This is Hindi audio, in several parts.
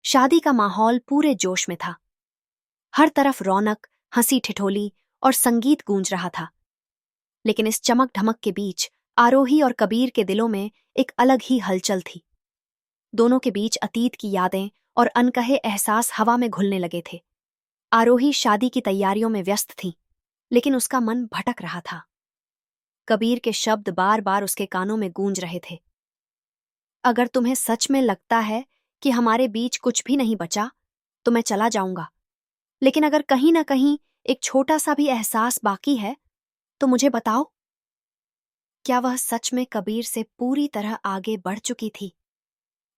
शादी का माहौल पूरे जोश में था। हर तरफ रौनक, हंसी ठिठोली और संगीत गूंज रहा था। लेकिन इस चमक ढमक के बीच आरोही और कबीर के दिलों में एक अलग ही हलचल थी। दोनों के बीच अतीत की यादें और अनकहे एहसास हवा में घुलने लगे थे। आरोही शादी की तैयारियों में व्यस्त थी, लेकिन उसका मन भटक रहा था। कबीर के शब्द बार बार उसके कानों में गूंज रहे थे। अगर तुम्हें सच में लगता है कि हमारे बीच कुछ भी नहीं बचा, तो मैं चला जाऊंगा। लेकिन अगर कहीं ना कहीं एक छोटा सा भी एहसास बाकी है, तो मुझे बताओ। क्या वह सच में कबीर से पूरी तरह आगे बढ़ चुकी थी?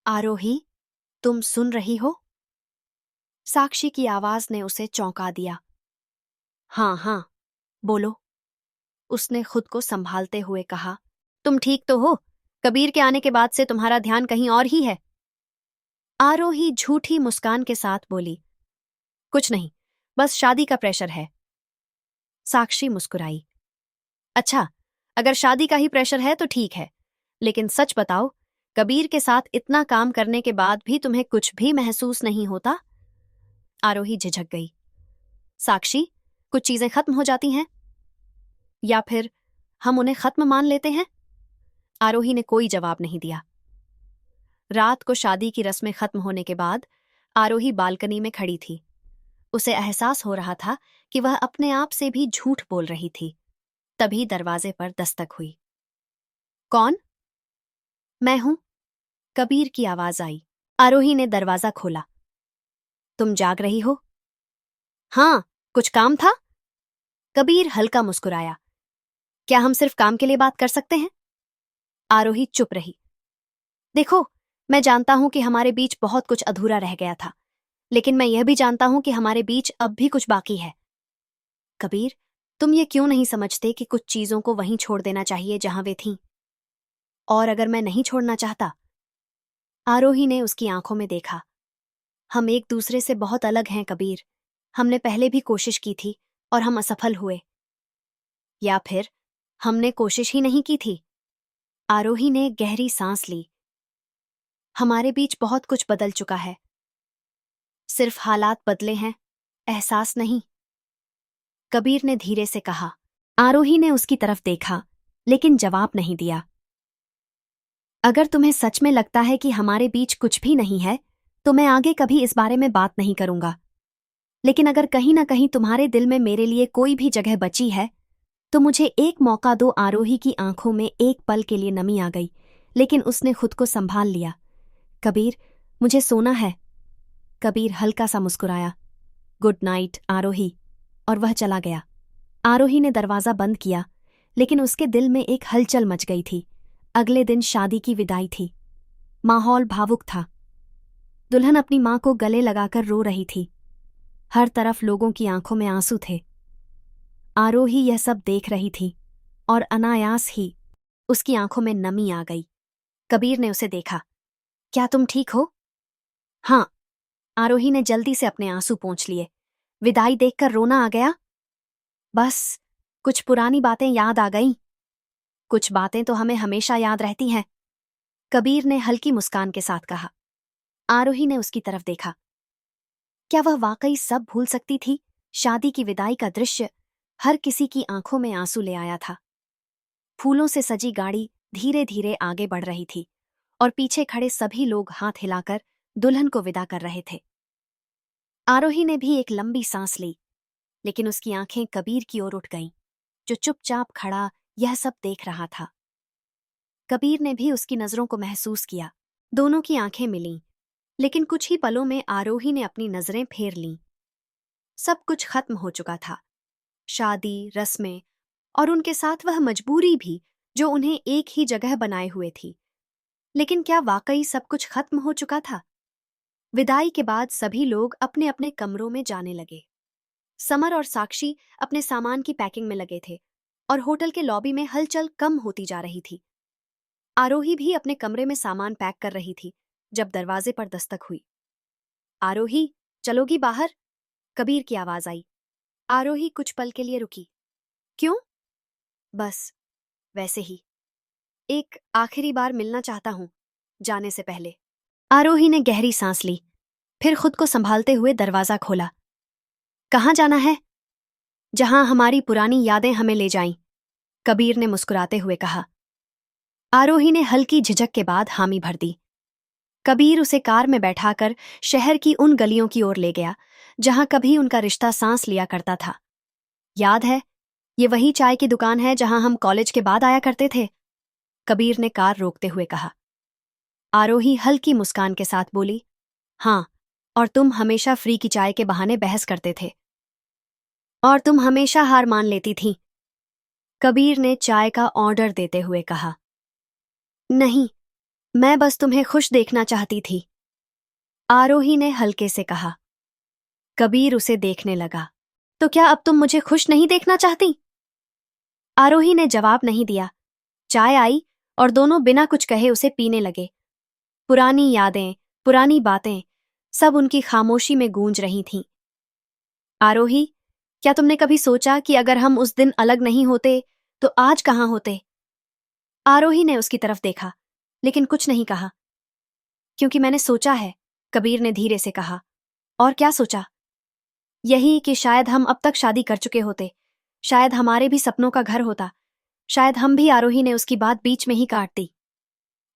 आरोही, तुम सुन रही हो? साक्षी की आवाज ने उसे चौंका दिया। हाँ हाँ, बोलो, उसने खुद को संभालते हुए कहा। तुम ठीक तो हो? कबीर के आने के बाद से तुम्हारा ध्यान कहीं और ही है। आरोही झूठी मुस्कान के साथ बोली। कुछ नहीं, बस शादी का प्रेशर है। साक्षी मुस्कुराई। अच्छा, अगर शादी का ही प्रेशर है तो ठीक है, लेकिन सच बताओ, कबीर के साथ इतना काम करने के बाद भी तुम्हें कुछ भी महसूस नहीं होता? आरोही झिझक गई। साक्षी, कुछ चीजें खत्म हो जाती हैं, या फिर हम उन्हें खत्म मान लेते हैं? आरोही ने कोई जवाब नहीं दिया। रात को शादी की रस्में खत्म होने के बाद आरोही बालकनी में खड़ी थी। उसे एहसास हो रहा था कि वह अपने आप से भी झूठ बोल रही थी। तभी दरवाजे पर दस्तक हुई। कौन? मैं हूं, कबीर की आवाज आई। आरोही ने दरवाजा खोला। तुम जाग रही हो? हाँ, कुछ काम था? कबीर हल्का मुस्कुराया। क्या हम सिर्फ काम के लिए बात कर सकते हैं? आरोही चुप रही। देखो, मैं जानता हूं कि हमारे बीच बहुत कुछ अधूरा रह गया था, लेकिन मैं यह भी जानता हूं कि हमारे बीच अब भी कुछ बाकी है। कबीर, तुम ये क्यों नहीं समझते कि कुछ चीजों को वहीं छोड़ देना चाहिए जहां वे थीं? और अगर मैं नहीं छोड़ना चाहता? आरोही ने उसकी आंखों में देखा। हम एक दूसरे से बहुत अलग हैं कबीर। हमने पहले भी कोशिश की थी और हम असफल हुए। या फिर हमने कोशिश ही नहीं की थी? आरोही ने गहरी सांस ली। हमारे बीच बहुत कुछ बदल चुका है। सिर्फ हालात बदले हैं, एहसास नहीं। कबीर ने धीरे से कहा। आरोही ने उसकी तरफ देखा, लेकिन जवाब नहीं दिया। अगर तुम्हें सच में लगता है कि हमारे बीच कुछ भी नहीं है, तो मैं आगे कभी इस बारे में बात नहीं करूंगा। लेकिन अगर कहीं ना कहीं तुम्हारे दिल में मेरे लिए कोई भी जगह बची है, तो मुझे एक मौका दो। आरोही की आंखों में एक पल के लिए नमी आ गई, लेकिन उसने खुद को संभाल लिया। कबीर, मुझे सोना है। कबीर हल्का सा मुस्कुराया। गुड नाइट आरोही, और वह चला गया। आरोही ने दरवाजा बंद किया, लेकिन उसके दिल में एक हलचल मच गई थी। अगले दिन शादी की विदाई थी। माहौल भावुक था। दुल्हन अपनी मां को गले लगाकर रो रही थी। हर तरफ लोगों की आंखों में आंसू थे। आरोही यह सब देख रही थी, और अनायास ही उसकी आंखों में नमी आ गई। कबीर ने उसे देखा। क्या तुम ठीक हो? हाँ। आरोही ने जल्दी से अपने आंसू पोंछ लिए। विदाई देखकर रोना आ गया? बस कुछ पुरानी बातें याद आ गईं। कुछ बातें तो हमें हमेशा याद रहती हैं, कबीर ने हल्की मुस्कान के साथ कहा। आरोही ने उसकी तरफ देखा। क्या वह वाकई सब भूल सकती थी? शादी की विदाई का दृश्य हर किसी की आंखों में आंसू ले आया था। फूलों से सजी गाड़ी धीरे धीरे आगे बढ़ रही थी, और पीछे खड़े सभी लोग हाथ हिलाकर दुल्हन को विदा कर रहे थे। आरोही ने भी एक लंबी सांस ली, लेकिन उसकी आंखें कबीर की ओर उठ गईं, जो चुपचाप खड़ा यह सब देख रहा था। कबीर ने भी उसकी नजरों को महसूस किया। दोनों की आंखें मिलीं, लेकिन कुछ ही पलों में आरोही ने अपनी नजरें फेर लीं। सब कुछ खत्म हो चुका था। शादी, रस्में, और उनके साथ वह मजबूरी भी, जो उन्हें एक ही जगह बनाए हुए थी। लेकिन क्या वाकई सब कुछ खत्म हो चुका था? विदाई के बाद सभी लोग अपने अपने कमरों में जाने लगे। समर और साक्षी अपने सामान की पैकिंग में लगे थे, और होटल के लॉबी में हलचल कम होती जा रही थी। आरोही भी अपने कमरे में सामान पैक कर रही थी, जब दरवाजे पर दस्तक हुई। आरोही, चलोगी बाहर? कबीर की आवाज आई। आरोही कुछ पल के लिए रुकी। क्यों? बस वैसे ही। एक आखिरी बार मिलना चाहता हूं, जाने से पहले। आरोही ने गहरी सांस ली। फिर खुद को संभालते हुए दरवाजा खोला। कहाँ जाना है? जहां हमारी पुरानी यादें हमें ले जाईं, कबीर ने मुस्कुराते हुए कहा। आरोही ने हल्की झिझक के बाद हामी भर दी। कबीर उसे कार में बैठाकर शहर की उन गलियों की ओर ले गया जहां कभी उनका रिश्ता सांस लिया करता था। याद है, ये वही चाय की दुकान है जहां हम कॉलेज के बाद आया करते थे, कबीर ने कार रोकते हुए कहा। आरोही हल्की मुस्कान के साथ बोली, हाँ, और तुम हमेशा फ्री की चाय के बहाने बहस करते थे और तुम हमेशा हार मान लेती थी, कबीर ने चाय का ऑर्डर देते हुए कहा। नहीं, मैं बस तुम्हें खुश देखना चाहती थी, आरोही ने हल्के से कहा। कबीर उसे देखने लगा। तो क्या अब तुम मुझे खुश नहीं देखना चाहती? आरोही ने जवाब नहीं दिया। चाय आई और दोनों बिना कुछ कहे उसे पीने लगे। पुरानी यादें, पुरानी बातें, सब उनकी खामोशी में गूंज रही थीं। आरोही, क्या तुमने कभी सोचा कि अगर हम उस दिन अलग नहीं होते तो आज कहाँ होते? आरोही ने उसकी तरफ देखा, लेकिन कुछ नहीं कहा। क्योंकि मैंने सोचा है, कबीर ने धीरे से कहा। और क्या सोचा? यही कि शायद हम अब तक शादी कर चुके होते, शायद हमारे भी सपनों का घर होता, शायद हम भी। आरोही ने उसकी बात बीच में ही काट दी।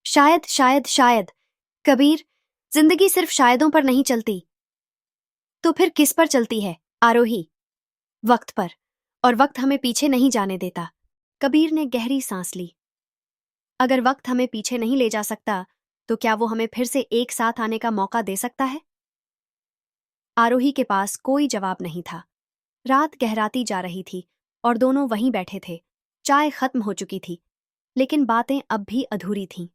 शायद शायद शायद, कबीर, जिंदगी सिर्फ शायदों पर नहीं चलती। तो फिर किस पर चलती है आरोही? वक्त पर, और वक्त हमें पीछे नहीं जाने देता। कबीर ने गहरी सांस ली। अगर वक्त हमें पीछे नहीं ले जा सकता तो क्या वो हमें फिर से एक साथ आने का मौका दे सकता है? आरोही के पास कोई जवाब नहीं था। रात गहराती जा रही थी और दोनों वहीं बैठे थे। चाय खत्म हो चुकी थी, लेकिन बातें अब भी अधूरी थीं।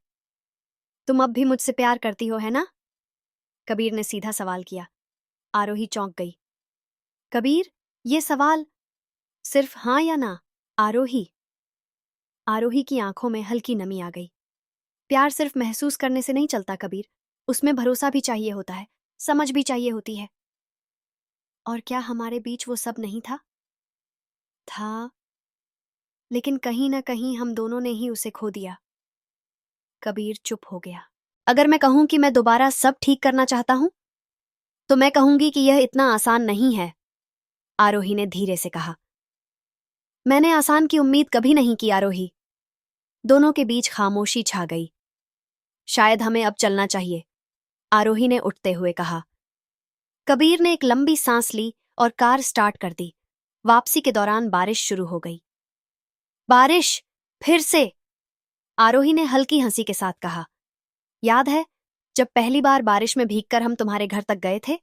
तुम अब भी मुझसे प्यार करती हो, है ना? कबीर ने सीधा सवाल किया। आरोही चौंक गई। कबीर, ये सवाल सिर्फ हाँ या ना? आरोही आरोही की आंखों में हल्की नमी आ गई। प्यार सिर्फ महसूस करने से नहीं चलता कबीर, उसमें भरोसा भी चाहिए होता है, समझ भी चाहिए होती है। और क्या हमारे बीच वो सब नहीं था? था, लेकिन कहीं ना कहीं हम दोनों ने ही उसे खो दिया। कबीर चुप हो गया। अगर मैं कहूं कि मैं दोबारा सब ठीक करना चाहता हूं, तो मैं कहूंगी कि यह इतना आसान नहीं है, आरोही ने धीरे से कहा। मैंने आसान की उम्मीद कभी नहीं की आरोही। दोनों के बीच खामोशी छा गई। शायद हमें अब चलना चाहिए, आरोही ने उठते हुए कहा। कबीर ने एक लंबी सांस ली और कार स्टार्ट कर दी। वापसी के दौरान बारिश शुरू हो गई। बारिश, फिर से, आरोही ने हल्की हंसी के साथ कहा। याद है जब पहली बार बारिश में भीगकर हम तुम्हारे घर तक गए थे?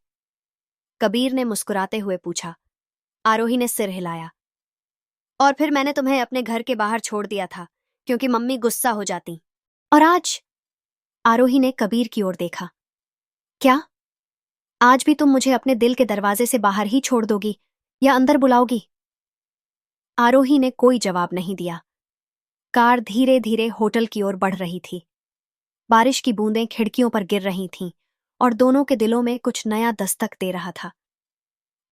कबीर ने मुस्कुराते हुए पूछा। आरोही ने सिर हिलाया। और फिर मैंने तुम्हें अपने घर के बाहर छोड़ दिया था क्योंकि मम्मी गुस्सा हो जाती। और आज? आरोही ने कबीर की ओर देखा। क्या आज भी तुम मुझे अपने दिल के दरवाजे से बाहर ही छोड़ दोगी या अंदर बुलाओगी? आरोही ने कोई जवाब नहीं दिया। कार धीरे धीरे होटल की ओर बढ़ रही थी। बारिश की बूंदें खिड़कियों पर गिर रही थीं और दोनों के दिलों में कुछ नया दस्तक दे रहा था।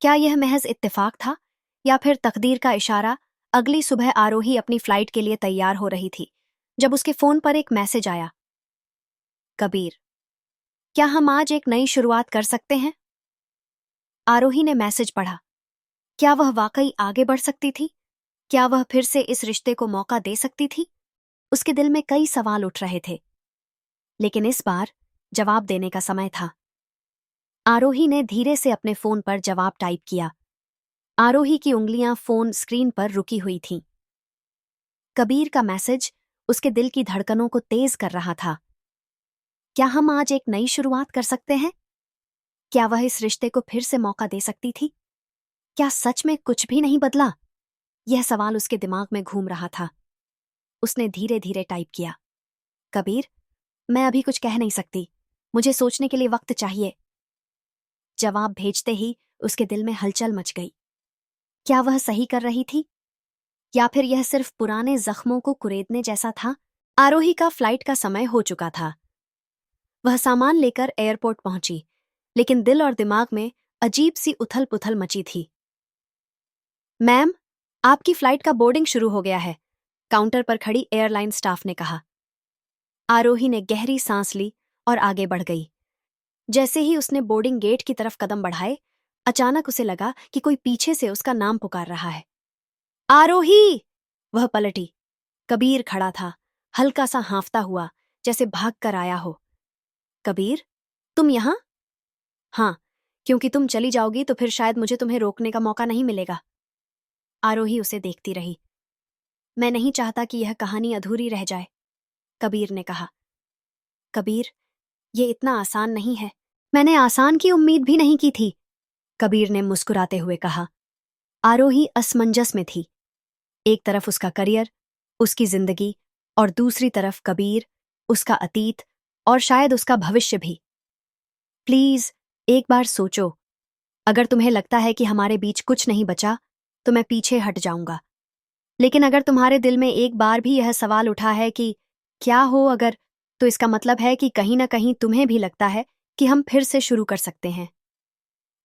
क्या यह महज इत्तेफाक था या फिर तकदीर का इशारा? अगली सुबह आरोही अपनी फ्लाइट के लिए तैयार हो रही थी जब उसके फोन पर एक मैसेज आया। कबीर, क्या हम आज एक नई शुरुआत कर सकते हैं? आरोही ने मैसेज पढ़ा। क्या वह वाकई आगे बढ़ सकती थी? क्या वह फिर से इस रिश्ते को मौका दे सकती थी? उसके दिल में कई सवाल उठ रहे थे, लेकिन इस बार जवाब देने का समय था। आरोही ने धीरे से अपने फोन पर जवाब टाइप किया। आरोही की उंगलियां फोन स्क्रीन पर रुकी हुई थीं। कबीर का मैसेज उसके दिल की धड़कनों को तेज कर रहा था। क्या हम आज एक नई शुरुआत कर सकते हैं? क्या वह इस रिश्ते को फिर से मौका दे सकती थी? क्या सच में कुछ भी नहीं बदला? यह सवाल उसके दिमाग में घूम रहा था। उसने धीरे धीरे टाइप किया। कबीर, मैं अभी कुछ कह नहीं सकती, मुझे सोचने के लिए वक्त चाहिए। जवाब भेजते ही उसके दिल में हलचल मच गई। क्या वह सही कर रही थी या फिर यह सिर्फ पुराने जख्मों को कुरेदने जैसा था? आरोही का फ्लाइट का समय हो चुका था। वह सामान लेकर एयरपोर्ट पहुंची, लेकिन दिल और दिमाग में अजीब सी उथल पुथल मची थी। मैम, आपकी फ्लाइट का बोर्डिंग शुरू हो गया है, काउंटर पर खड़ी एयरलाइन स्टाफ ने कहा। आरोही ने गहरी सांस ली और आगे बढ़ गई। जैसे ही उसने बोर्डिंग गेट की तरफ कदम बढ़ाए, अचानक उसे लगा कि कोई पीछे से उसका नाम पुकार रहा है। आरोही! वह पलटी। कबीर खड़ा था, हल्का सा हांफता हुआ, जैसे भाग कर आया हो। कबीर, तुम यहां? हाँ, क्योंकि तुम चली जाओगी तो फिर शायद मुझे तुम्हें रोकने का मौका नहीं मिलेगा। आरोही उसे देखती रही। मैं नहीं चाहता कि यह कहानी अधूरी रह जाए, कबीर ने कहा। कबीर, ये इतना आसान नहीं है। मैंने आसान की उम्मीद भी नहीं की थी, कबीर ने मुस्कुराते हुए कहा। आरोही असमंजस में थी। एक तरफ उसका करियर, उसकी जिंदगी, और दूसरी तरफ कबीर, उसका अतीत और शायद उसका भविष्य भी। प्लीज, एक बार सोचो। अगर तुम्हें लगता है कि हमारे बीच कुछ नहीं बचा, तो मैं पीछे हट जाऊंगा। लेकिन अगर तुम्हारे दिल में एक बार भी यह सवाल उठा है कि क्या हो अगर, तो इसका मतलब है कि कहीं ना कहीं तुम्हें भी लगता है कि हम फिर से शुरू कर सकते हैं।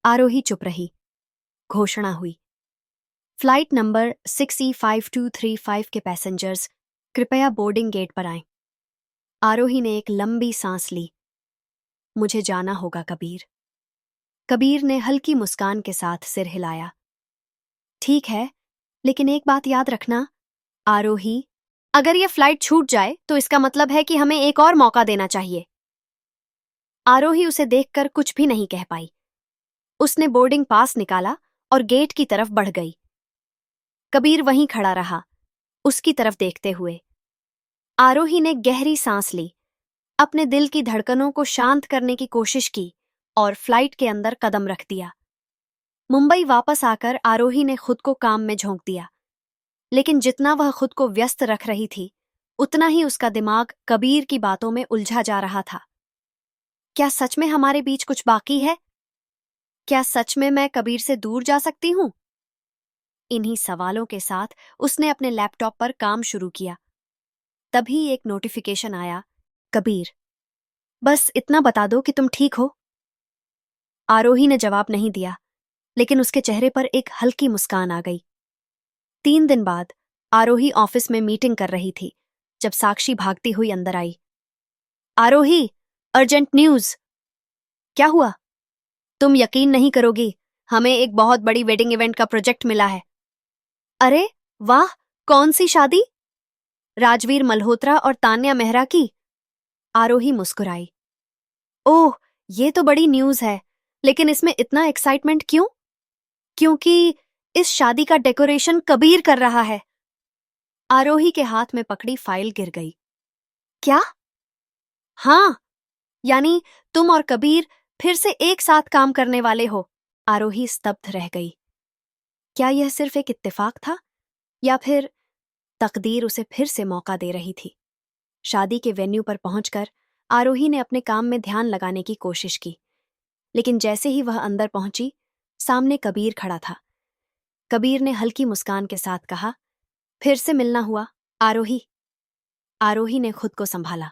आरोही चुप रही। घोषणा हुई। फ्लाइट नंबर 6E5235 के पैसेंजर्स कृपया बोर्डिंग गेट पर आएं। आरोही ने एक लंबी सांस ली। मुझे जाना होगा कबीर। कबीर ने हल्की मुस्कान के साथ सिर हिलाया। ठीक है, लेकिन एक बात याद रखना, आरोही, अगर यह फ्लाइट छूट जाए तो इसका मतलब है कि हमें एक और मौका देना चाहिए। आरोही उसे देखकर कुछ भी नहीं कह पाई। उसने बोर्डिंग पास निकाला और गेट की तरफ बढ़ गई। कबीर वहीं खड़ा रहा, उसकी तरफ देखते हुए। आरोही ने गहरी सांस ली, अपने दिल की धड़कनों को शांत करने की कोशिश की और फ्लाइट के अंदर कदम रख दिया। मुंबई वापस आकर आरोही ने खुद को काम में झोंक दिया। लेकिन जितना वह खुद को व्यस्त रख रही थी, उतना ही उसका दिमाग कबीर की बातों में उलझा जा रहा था। क्या सच में हमारे बीच कुछ बाकी है? क्या सच में मैं कबीर से दूर जा सकती हूं? इन्हीं सवालों के साथ उसने अपने लैपटॉप पर काम शुरू किया। तभी एक नोटिफिकेशन आया। कबीर, बस इतना बता दो कि तुम ठीक हो। आरोही ने जवाब नहीं दिया, लेकिन उसके चेहरे पर एक हल्की मुस्कान आ गई। 3 दिन बाद आरोही ऑफिस में मीटिंग कर रही थी जब साक्षी भागती हुई अंदर आई। आरोही, अर्जेंट न्यूज। क्या हुआ? तुम यकीन नहीं करोगी, हमें एक बहुत बड़ी वेडिंग इवेंट का प्रोजेक्ट मिला है। अरे वाह, कौन सी शादी? राजवीर मल्होत्रा और तान्या मेहरा की। आरोही मुस्कुराई। ओह, ये तो बड़ी न्यूज है, लेकिन इसमें इतना एक्साइटमेंट क्यों? क्योंकि इस शादी का डेकोरेशन कबीर कर रहा है। आरोही के हाथ में पकड़ी फाइल गिर गई। क्या? हाँ, यानी तुम और कबीर फिर से एक साथ काम करने वाले हो। आरोही स्तब्ध रह गई। क्या यह सिर्फ एक इत्तेफाक था, या फिर तकदीर उसे फिर से मौका दे रही थी? शादी के वेन्यू पर पहुंचकर आरोही ने अपने काम में ध्यान लगाने की कोशिश की, लेकिन जैसे ही वह अंदर पहुंची, सामने कबीर खड़ा था। कबीर ने हल्की मुस्कान के साथ कहा, फिर से मिलना हुआ, आरोही। आरोही ने खुद को संभाला।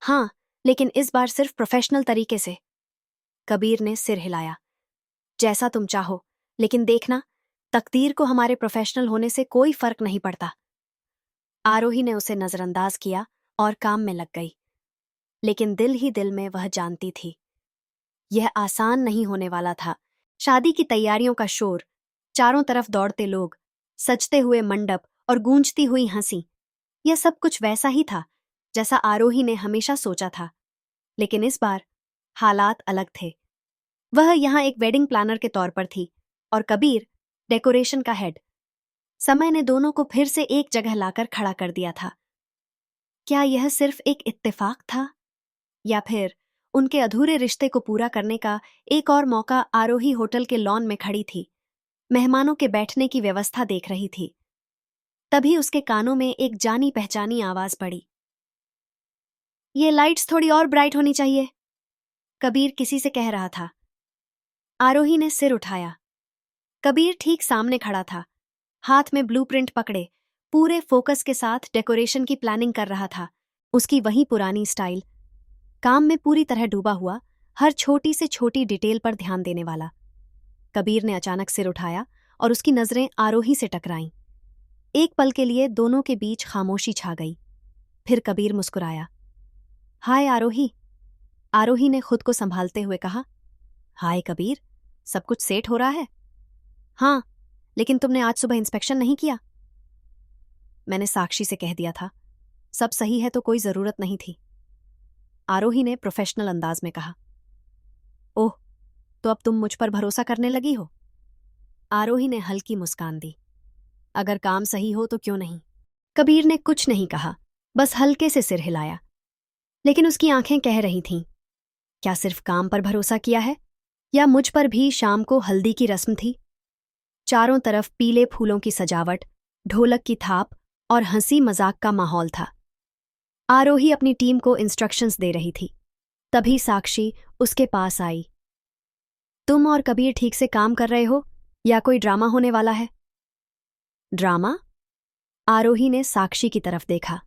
हाँ, लेकिन इस बार सिर्फ प्रोफेशनल तरीके से। कबीर ने सिर हिलाया। जैसा तुम चाहो, लेकिन देखना, तकदीर को हमारे प्रोफेशनल होने से कोई फर्क नहीं पड़ता। आरोही ने उसे नजरअंदाज किया और काम में लग गई। लेकिन दिल ही दिल में वह जानती थी, यह आसान नहीं होने वाला था। शादी की तैयारियों का शोर, चारों तरफ दौड़ते लोग, सजते हुए मंडप और गूंजती हुई हंसी, यह सब कुछ वैसा ही था जैसा आरोही ने हमेशा सोचा था। लेकिन इस बार हालात अलग थे। वह यहाँ एक वेडिंग प्लानर के तौर पर थी और कबीर डेकोरेशन का हेड। समय ने दोनों को फिर से एक जगह लाकर खड़ा कर दिया था। क्या यह सिर्फ एक इत्तेफाक था, या फिर उनके अधूरे रिश्ते को पूरा करने का एक और मौका? आरोही होटल के लॉन में खड़ी थी, मेहमानों के बैठने की व्यवस्था देख रही थी। तभी उसके कानों में एक जानी पहचानी आवाज पड़ी। ये लाइट्स थोड़ी और ब्राइट होनी चाहिए, कबीर किसी से कह रहा था। आरोही ने सिर उठाया। कबीर ठीक सामने खड़ा था, हाथ में ब्लूप्रिंट पकड़े, पूरे फोकस के साथ डेकोरेशन की प्लानिंग कर रहा था। उसकी वही पुरानी स्टाइल, काम में पूरी तरह डूबा हुआ, हर छोटी से छोटी डिटेल पर ध्यान देने वाला। कबीर ने अचानक सिर उठाया और उसकी नजरें आरोही से टकराईं। एक पल के लिए दोनों के बीच खामोशी छा गई। फिर कबीर मुस्कुराया। हाय आरोही। आरोही ने खुद को संभालते हुए कहा। हाय कबीर, सब कुछ सेट हो रहा है? हाँ, लेकिन तुमने आज सुबह इंस्पेक्शन नहीं किया? मैंने साक्षी से कह दिया था, सब सही है तो कोई जरूरत नहीं थी, आरोही ने प्रोफेशनल अंदाज में कहा। ओह, तो अब तुम मुझ पर भरोसा करने लगी हो? आरोही ने हल्की मुस्कान दी। अगर काम सही हो तो क्यों नहीं। कबीर ने कुछ नहीं कहा, बस हल्के से सिर हिलाया, लेकिन उसकी आंखें कह रही थीं, क्या सिर्फ काम पर भरोसा किया है या मुझ पर भी? शाम को हल्दी की रस्म थी। चारों तरफ पीले फूलों की सजावट, ढोलक की थाप और हंसी मजाक का माहौल था। आरोही अपनी टीम को इंस्ट्रक्शंस दे रही थी। तभी साक्षी उसके पास आई। तुम और कबीर ठीक से काम कर रहे हो या कोई ड्रामा होने वाला है? ड्रामा? आरोही ने साक्षी की तरफ देखा।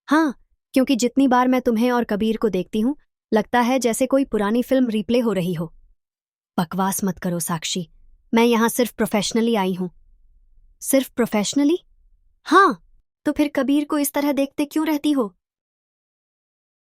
हाँ, क्योंकि जितनी बार मैं तुम्हें और कबीर को देखती हूं, लगता है जैसे कोई पुरानी फिल्म रिप्ले हो रही हो। बकवास मत करो साक्षी, मैं यहां सिर्फ प्रोफेशनली आई हूं। सिर्फ प्रोफेशनली? हाँ, तो फिर कबीर को इस तरह देखते क्यों रहती हो?